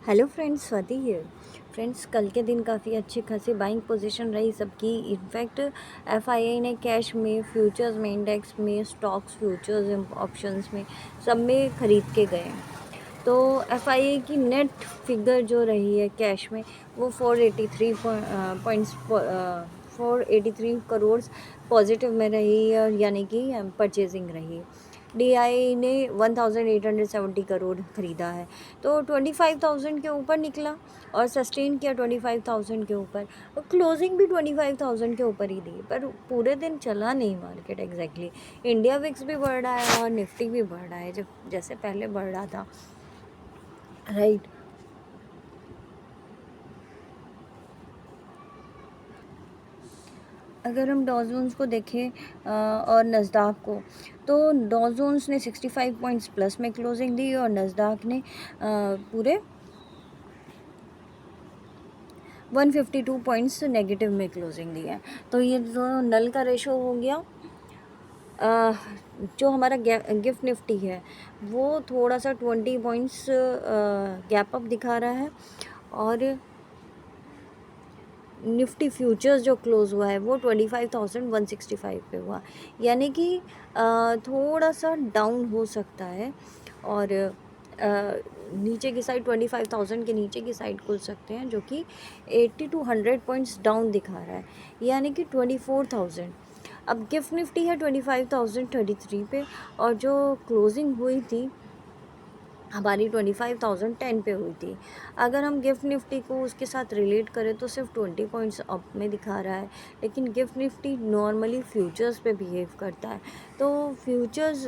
Hello friends, Swati here. Friends, कल के दिन काफ़ी अच्छी खासी बाइंग पोजीशन रही सबकी। इनफैक्ट एफआईआई ने कैश में, फ्यूचर्स में, इंडेक्स में, स्टॉक्स, फ्यूचर्स, ऑप्शंस में, सब में ख़रीद के गए। तो एफआईआई की नेट फिगर जो रही है कैश में, वो 483 करोड़ पॉजिटिव में रही है, यानी कि परचेजिंग रही। डीआई ने 1870 करोड़ ख़रीदा है, तो 25,000 के ऊपर निकला और सस्टेन किया 25,000 के ऊपर, और क्लोजिंग भी 25,000 के ऊपर ही दी, पर पूरे दिन चला नहीं मार्केट एग्जैक्टली। इंडिया विक्स भी बढ़ रहा है और निफ्टी भी बढ़ रहा है, जब जैसे पहले बढ़ रहा था, राइट। अगर हम डॉ जोन्स को देखें और नस्दाक को, तो डॉ जोन्स ने 65 पॉइंट्स प्लस में क्लोजिंग दी और नस्दाक ने पूरे 152 पॉइंट्स नेगेटिव में क्लोजिंग दी है। तो ये जो नल का रेशो हो गया, जो हमारा गिफ्ट निफ्टी है वो थोड़ा सा 20 पॉइंट्स गैप अप दिखा रहा है, और निफ्टी फ्यूचर्स जो क्लोज़ हुआ है वो 25,165 पे हुआ, यानी कि थोड़ा सा डाउन हो सकता है, और नीचे की साइड 25,000 के नीचे की साइड खुल सकते हैं, जो कि 80 to 100 पॉइंट्स डाउन दिखा रहा है, यानी कि 24,000। अब गिफ्ट निफ्टी है 25,033 पे, और जो क्लोजिंग हुई थी हमारी 25,010 पे हुई थी। अगर हम गिफ्ट निफ्टी को उसके साथ रिलेट करें तो सिर्फ 20 पॉइंट्स अप में दिखा रहा है, लेकिन गिफ्ट निफ्टी नॉर्मली फ्यूचर्स पे बिहेव करता है, तो फ्यूचर्स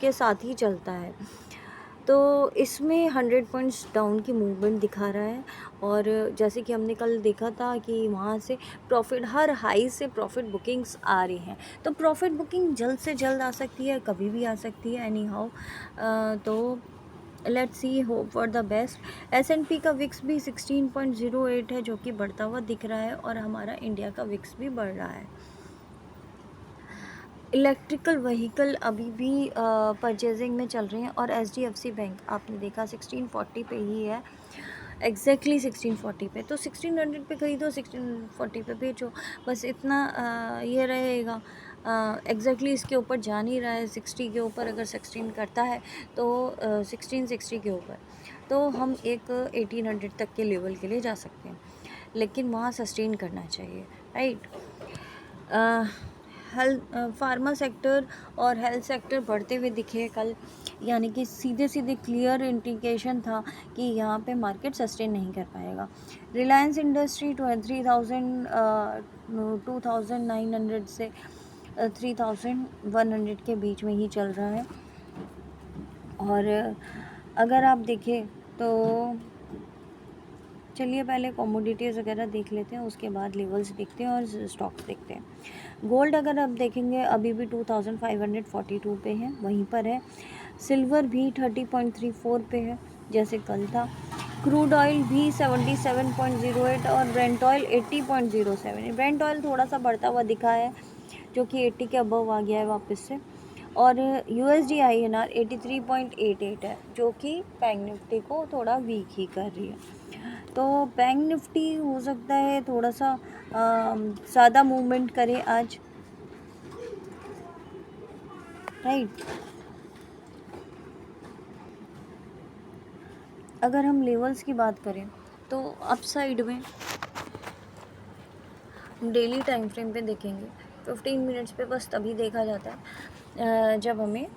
के साथ ही चलता है। तो इसमें 100 पॉइंट्स डाउन की मूवमेंट दिखा रहा है, और जैसे कि हमने कल देखा था कि वहाँ से प्रॉफिट, हर हाई से प्रॉफिट बुकिंग्स आ रही हैं, तो प्रॉफिट बुकिंग जल्द से जल्द आ सकती है, कभी भी आ सकती है, एनी हाउ। तो let's see, hope for the best. S and P का विक्स भी 16.08 है, जो कि बढ़ता हुआ दिख रहा है, और हमारा इंडिया का विक्स भी बढ़ रहा है। इलेक्ट्रिकल व्हीकल अभी भी परचेजिंग में चल रहे हैं, और एचडीएफसी बैंक आपने देखा 1640 पे ही है, एग्जैक्टली 1640 पे। तो 1600 पे खरीदो, 1640 पे बेचो, बस इतना ये रहेगा। एग्जैक्टली इसके ऊपर जा नहीं रहा है, 60 के ऊपर अगर 16 करता है तो 1660 के ऊपर, तो हम एक 1800 तक के लेवल के लिए जा सकते हैं, लेकिन वहाँ सस्टेन करना चाहिए, राइट। हेल्थ, फार्मा सेक्टर और हेल्थ सेक्टर बढ़ते हुए दिखे कल, यानी कि सीधे सीधे क्लियर इंडिकेशन था कि यहाँ पे मार्केट सस्टेन नहीं कर पाएगा। रिलायंस इंडस्ट्री 2,900 से 3,100 के बीच में ही चल रहा है, और अगर आप देखें तो चलिए पहले कमोडिटीज़ वगैरह देख लेते हैं, उसके बाद लेवल्स देखते हैं और स्टॉक्स देखते हैं। गोल्ड अगर आप देखेंगे अभी भी 2,542 पे है, वहीं पर है। सिल्वर भी 30.34 पे है, जैसे कल था। क्रूड ऑयल भी 77.08, और ब्रेंट ऑयल 80.07। ब्रेंट ऑयल थोड़ा सा बढ़ता हुआ दिखा है, जो कि 80 के अबव आ गया है वापस से, और USD INR 83.88 है, जो कि बैंक निफ्टी को थोड़ा वीक ही कर रही है। तो बैंक निफ्टी हो सकता है थोड़ा सा ज़्यादा मूवमेंट करे आज, राइट। अगर हम लेवल्स की बात करें तो अपसाइड में डेली टाइम फ्रेम पे देखेंगे, 15 मिनट्स पे बस तभी देखा जाता है जब हमें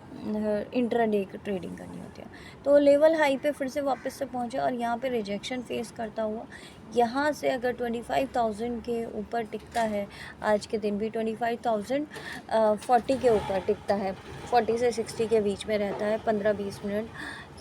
इंट्राडे ट्रेडिंग करनी होती है। तो लेवल हाई पे फिर से वापस से पहुंचे, और यहाँ पे रिजेक्शन फेस करता हुआ यहाँ से अगर 25,000 के ऊपर टिकता है, आज के दिन भी 25,040 के ऊपर टिकता है, 40 से 60 के बीच में रहता है 15-20 मिनट,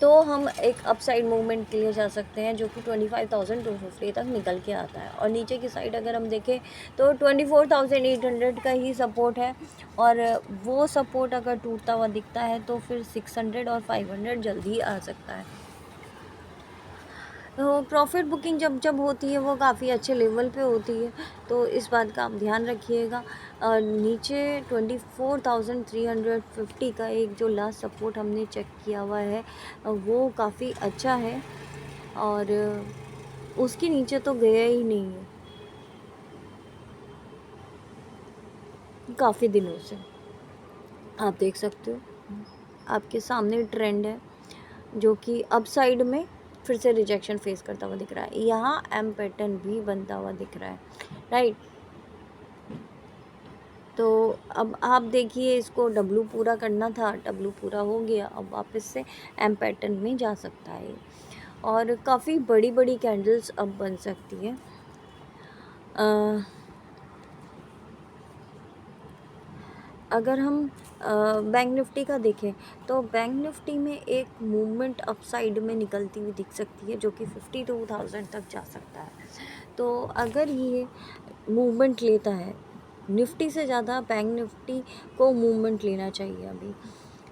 तो हम एक अपसाइड मूवमेंट के लिए जा सकते हैं, जो कि 25,250 तक निकल के आता है। और नीचे की साइड अगर हम देखें तो 24,800 का ही सपोर्ट है, और वो सपोर्ट अगर टूटता हुआ दिखता है तो फिर 600 और 500 जल्दी आ सकता है। तो प्रॉफिट बुकिंग जब जब होती है वो काफ़ी अच्छे लेवल पे होती है, तो इस बात का आप ध्यान रखिएगा। नीचे 24,350 का एक जो लास्ट सपोर्ट हमने चेक किया हुआ है, वो काफ़ी अच्छा है, और उसके नीचे तो गया ही नहीं है काफ़ी दिनों से। आप देख सकते हो आपके सामने ट्रेंड है जो कि अप साइड में फिर से रिजेक्शन फेस करता हुआ दिख रहा है। यहाँ एम पैटर्न भी बनता हुआ दिख रहा है, राइट। तो अब आप देखिए, इसको डब्लू पूरा करना था, डब्लू पूरा हो गया, अब वापस से एम पैटर्न में जा सकता है और काफ़ी बड़ी बड़ी कैंडल्स अब बन सकती है। अगर हम बैंक निफ्टी का देखें तो बैंक निफ्टी में एक मूवमेंट अप साइड में निकलती हुई दिख सकती है जो कि 52,000 तक जा सकता है। तो अगर ये मूवमेंट लेता है, निफ्टी से ज़्यादा बैंक निफ्टी को मूवमेंट लेना चाहिए अभी,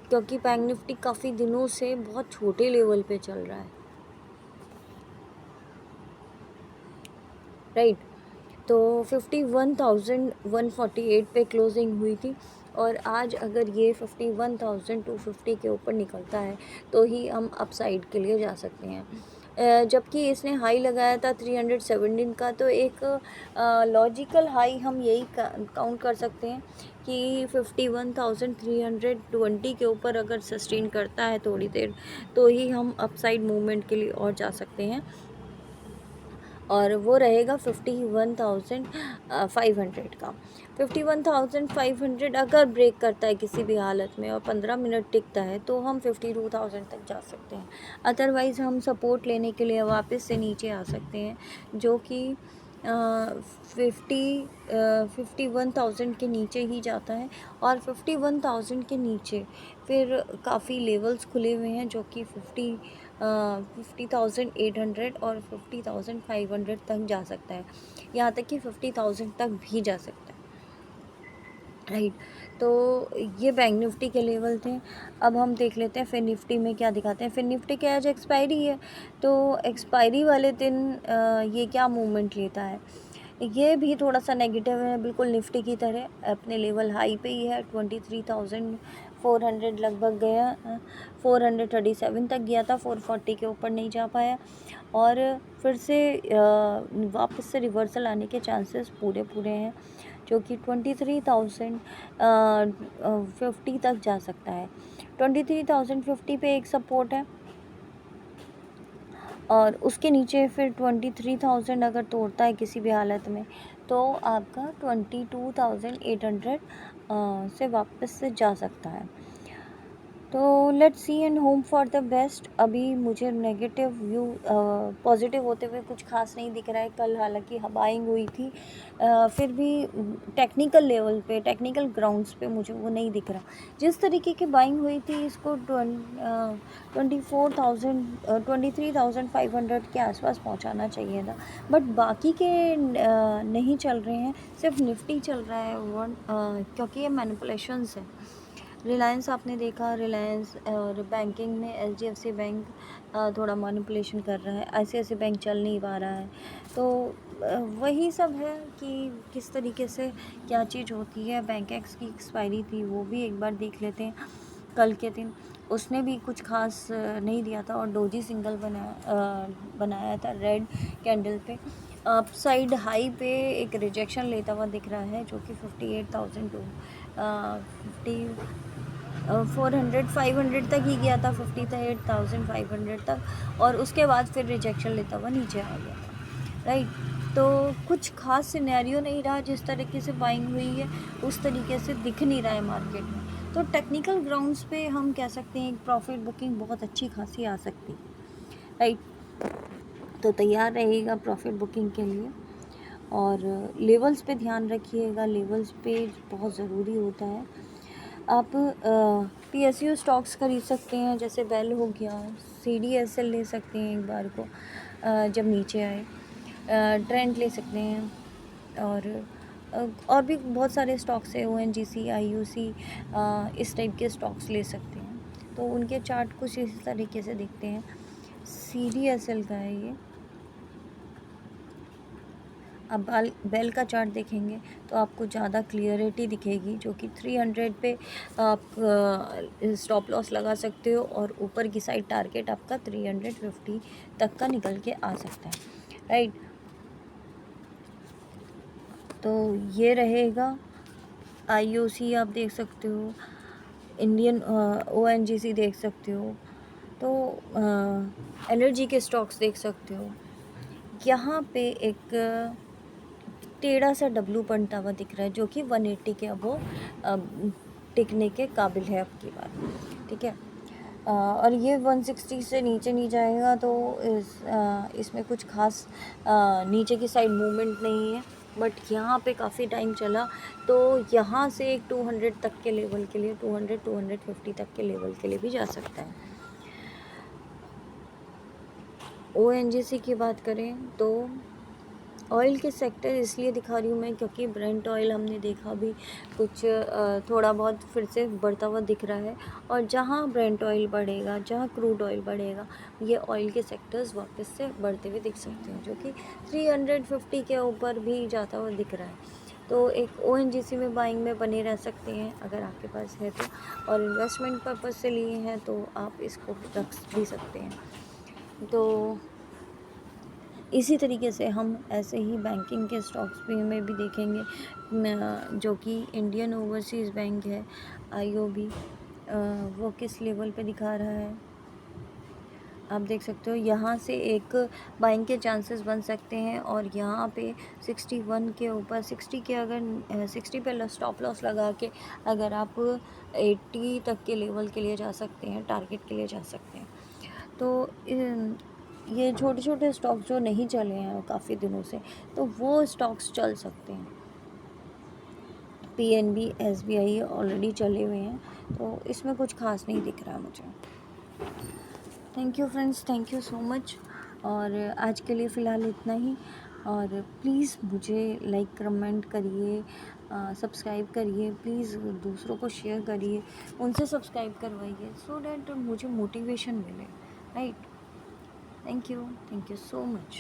क्योंकि बैंक निफ्टी काफ़ी दिनों से बहुत छोटे लेवल पे चल रहा है, राइट। तो 51,148 पे क्लोजिंग हुई थी और आज अगर ये 51,250 के ऊपर निकलता है तो ही हम अपसाइड के लिए जा सकते हैं। जबकि इसने हाई लगाया था 317 का, तो एक लॉजिकल हाई हम यही काउंट कर सकते हैं कि 51,320 के ऊपर अगर सस्टेन करता है थोड़ी देर तो ही हम अपसाइड मूवमेंट के लिए और जा सकते हैं, और वो रहेगा 51,500 का। 51,500 अगर ब्रेक करता है किसी भी हालत में और 15 मिनट टिकता है तो हम 52,000 तक जा सकते हैं। अदरवाइज़ हम सपोर्ट लेने के लिए वापस से नीचे आ सकते हैं जो कि 51,000 के नीचे ही जाता है, और 51,000 के नीचे फिर काफ़ी लेवल्स खुले हुए हैं जो कि 50,800 और 50,500 तक जा सकता है, यहाँ तक कि 50,000 तक भी जा सकता है, राइट। तो ये बैंक निफ्टी के लेवल थे। अब हम देख लेते हैं फिर निफ्टी में क्या दिखाते हैं। फिर निफ्टी के आज एक्सपायरी है, तो एक्सपायरी वाले दिन ये क्या मूवमेंट लेता है। ये भी थोड़ा सा नेगेटिव है, बिल्कुल निफ्टी की तरह अपने लेवल हाई पे ही है। 23,400 लगभग गया, 437 तक गया था, 440 के ऊपर नहीं जा पाया, और फिर से वापस से रिवर्सल आने के चांसेस पूरे हैं, जो कि 23,050 तक जा सकता है। 23,050 पे एक सपोर्ट है, और उसके नीचे फिर 23,000 अगर तोड़ता है किसी भी हालत में तो आपका 22,800 से वापस से जा सकता है। तो let's C and home for the best. अभी मुझे नेगेटिव व्यू पॉजिटिव होते हुए कुछ खास नहीं दिख रहा है। कल हालांकि बाइंग हुई थी, फिर भी टेक्निकल लेवल पे, टेक्निकल ग्राउंड्स पे मुझे वो नहीं दिख रहा। जिस तरीके की बाइंग हुई थी इसको 23,500 के आसपास पहुंचाना चाहिए था, बट बाकी के नहीं चल रहे हैं, सिर्फ निफ्टी चल रहा है क्योंकि ये मैनिपुलेशंस है। रिलायंस आपने देखा, रिलायंस और बैंकिंग में एचडीएफसी बैंक थोड़ा मैनिपुलेशन कर रहा है, आईसीआईसीआई बैंक चल नहीं पा रहा है। तो वही सब है कि किस तरीके से क्या चीज़ होती है। बैंक एक्स की एक्सपायरी थी, वो भी एक बार देख लेते हैं कल के दिन। उसने भी कुछ खास नहीं दिया था और डोजी सिंगल बनाया था रेड कैंडल पे। अपसाइड हाई पे एक रिजेक्शन लेता हुआ दिख रहा है जो कि 58,000 टू 500 तक ही गया था, 58,500 तक, और उसके बाद फिर रिजेक्शन लेता हुआ नीचे आ गया था, राइट। तो कुछ खास सिनेरियो नहीं रहा, जिस तरीके से बाइंग हुई है उस तरीके से दिख नहीं रहा है मार्केट में। तो टेक्निकल ग्राउंड्स पे हम कह सकते हैं एक प्रॉफिट बुकिंग बहुत अच्छी खासी आ सकती है, राइट। तो तैयार रहिएगा प्रॉफिट बुकिंग के लिए, और लेवल्स पे ध्यान रखिएगा, लेवल्स पे बहुत ज़रूरी होता है। आप पीएसयू स्टॉक्स खरीद सकते हैं, जैसे बेल हो गया, सीडीएसएल ले सकते हैं एक बार को जब नीचे आए, ट्रेंड ले सकते हैं, और भी बहुत सारे स्टॉक्स है, ओएनजीसी, आईयूसी, इस टाइप के स्टॉक्स ले सकते हैं। तो उनके चार्ट कुछ इस तरीके से दिखते हैं। सीडीएसएल का है ये, आप बेल का चार्ट देखेंगे तो आपको ज़्यादा क्लियरिटी दिखेगी, जो कि 300 पे आप स्टॉप लॉस लगा सकते हो और ऊपर की साइड टारगेट आपका 350 तक का निकल के आ सकता है, राइट। तो ये रहेगा। IOC आप देख सकते हो, इंडियन ONGC देख सकते हो, तो एनर्जी के स्टॉक्स देख सकते हो। यहाँ पे एक टेढ़ा सा डब्लू बनता हुआ दिख रहा है, जो कि 180 के अबो टिकने के काबिल है अब की बार, ठीक है। और ये 160 से नीचे नहीं जाएगा तो इसमें कुछ खास नीचे की साइड मूवमेंट नहीं है, बट यहाँ पे काफ़ी टाइम चला, तो यहाँ से एक 200 तक के लेवल के लिए, 200-250 तक के लेवल के लिए भी जा सकता है। ONGC की बात करें तो ऑयल के सेक्टर इसलिए दिखा रही हूँ मैं क्योंकि ब्रेंट ऑयल हमने देखा भी कुछ थोड़ा बहुत फिर से बढ़ता हुआ दिख रहा है, और जहाँ ब्रेंट ऑयल बढ़ेगा, जहाँ क्रूड ऑयल बढ़ेगा, ये ऑयल के सेक्टर्स वापस से बढ़ते हुए दिख सकते हैं, जो कि 350 के ऊपर भी जाता हुआ दिख रहा है। तो एक ONGC में बाइंग में बने रह सकते हैं अगर आपके पास है तो, और इन्वेस्टमेंट पर्पज़ से लिए हैं तो आप इसको रख भी सकते हैं। तो इसी तरीके से हम ऐसे ही बैंकिंग के स्टॉक्स भी में भी देखेंगे, जो कि इंडियन ओवरसीज़ बैंक है, IOB, वो किस लेवल पे दिखा रहा है आप देख सकते हो। यहाँ से एक बाइंग के चांसेस बन सकते हैं, और यहाँ पे 61 के ऊपर 60 के, अगर 60 पे स्टॉप लॉस लगा के अगर आप 80 तक के लेवल के लिए जा सकते हैं, टारगेट के लिए जा सकते हैं। तो ये छोटे छोटे स्टॉक्स जो नहीं चले हैं काफ़ी दिनों से, तो वो स्टॉक्स चल सकते हैं। PNB, SBI ऑलरेडी चले हुए हैं, तो इसमें कुछ खास नहीं दिख रहा मुझे। Thank you friends, thank you so much, और आज के लिए फ़िलहाल इतना ही। और प्लीज़ मुझे लाइक कमेंट करिए, सब्सक्राइब करिए, प्लीज़ दूसरों को शेयर करिए, उनसे सब्सक्राइब करवाइए, सो डैट मुझे मोटिवेशन मिले, right. Thank you so much.